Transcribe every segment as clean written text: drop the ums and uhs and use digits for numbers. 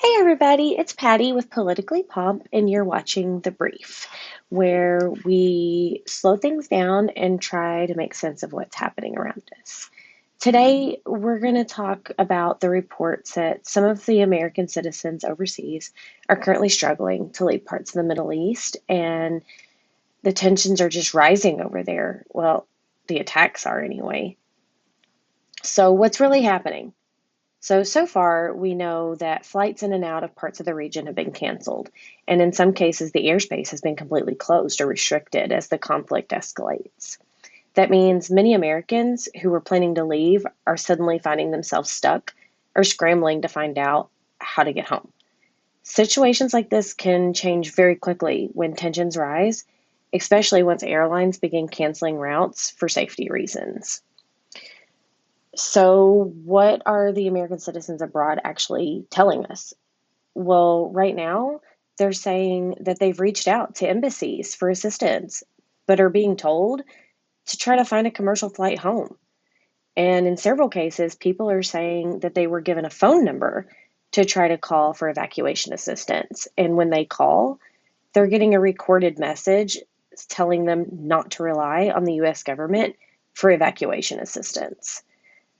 Hey everybody, it's Patty with Politically POMP, and you're watching The Brief, where we slow things down and try to make sense of what's happening around us. Today, we're going to talk about the reports that some of the American citizens overseas are currently struggling to leave parts of the Middle East, and the tensions are just rising over there. Well, the attacks are anyway. So, what's really happening? So far, we know that flights in and out of parts of the region have been canceled, and in some cases, the airspace has been completely closed or restricted as the conflict escalates. That means many Americans who were planning to leave are suddenly finding themselves stuck or scrambling to find out how to get home. Situations like this can change very quickly when tensions rise, especially once airlines begin canceling routes for safety reasons. So, what are the American citizens abroad actually telling us? Well, right now, they're saying that they've reached out to embassies for assistance, but are being told to try to find a commercial flight home. And in several cases, people are saying that they were given a phone number to try to call for evacuation assistance. And when they call, they're getting a recorded message telling them not to rely on the US government for evacuation assistance.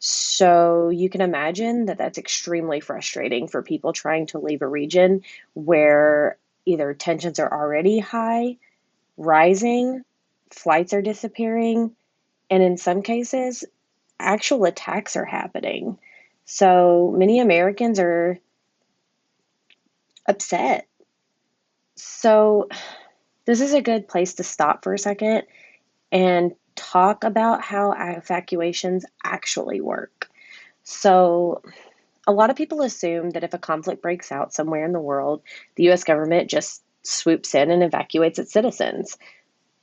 So you can imagine that that's extremely frustrating for people trying to leave a region where either tensions are already high, rising, flights are disappearing, and in some cases, actual attacks are happening. So many Americans are upset. So this is a good place to stop for a second and talk about how evacuations actually work. So a lot of people assume that if a conflict breaks out somewhere in the world, the US government just swoops in and evacuates its citizens.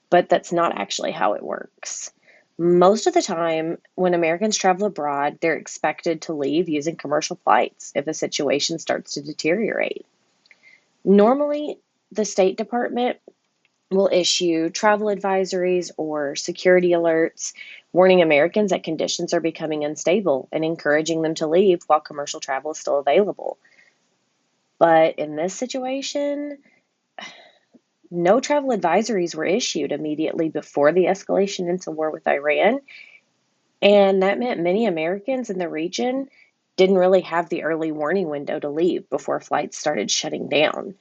But that's not actually how it works. Most of the time, when Americans travel abroad, they're expected to leave using commercial flights if a situation starts to deteriorate. Normally, the State Department will issue travel advisories or security alerts, warning Americans that conditions are becoming unstable and encouraging them to leave while commercial travel is still available. But in this situation, no travel advisories were issued immediately before the escalation into war with Iran, and that meant many Americans in the region didn't really have the early warning window to leave before flights started shutting down.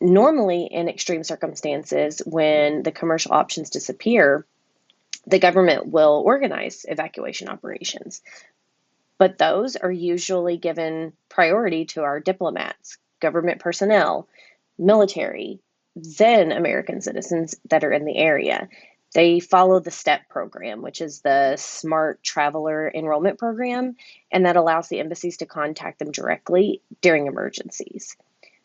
Normally, in extreme circumstances, when the commercial options disappear, the government will organize evacuation operations. But those are usually given priority to our diplomats, government personnel, military, then American citizens that are in the area. They follow the STEP program, which is the Smart Traveler Enrollment Program, and that allows the embassies to contact them directly during emergencies.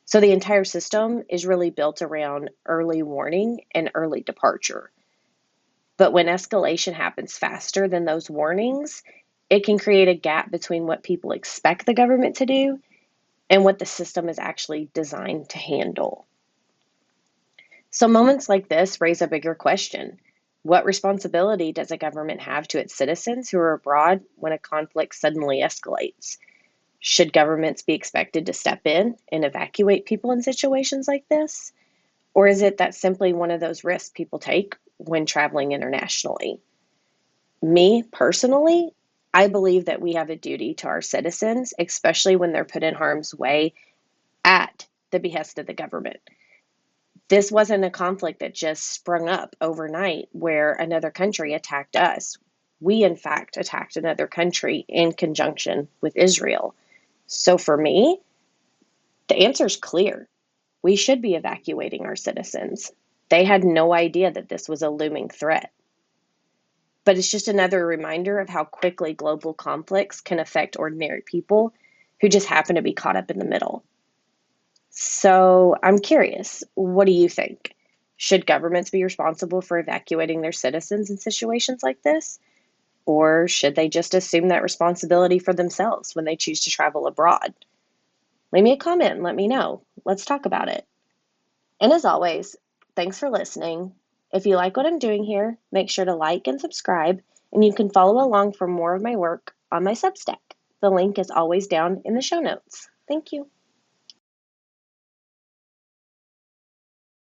So the entire system is really built around early warning and early departure. But when escalation happens faster than those warnings, it can create a gap between what people expect the government to do and what the system is actually designed to handle. So moments like this raise a bigger question. What responsibility does a government have to its citizens who are abroad when a conflict suddenly escalates? Should governments be expected to step in and evacuate people in situations like this? Or is it that simply one of those risks people take when traveling internationally? Me personally, I believe that we have a duty to our citizens, especially when they're put in harm's way at the behest of the government. This wasn't a conflict that just sprung up overnight where another country attacked us. We, in fact, attacked another country in conjunction with Israel. So for me, the answer is clear. We should be evacuating our citizens. They had no idea that this was a looming threat. But it's just another reminder of how quickly global conflicts can affect ordinary people who just happen to be caught up in the middle. So I'm curious, what do you think? Should governments be responsible for evacuating their citizens in situations like this? Or should they just assume that responsibility for themselves when they choose to travel abroad? Leave me a comment and let me know. Let's talk about it. And as always, thanks for listening. If you like what I'm doing here, make sure to like and subscribe, and you can follow along for more of my work on my Substack. The link is always down in the show notes. Thank you.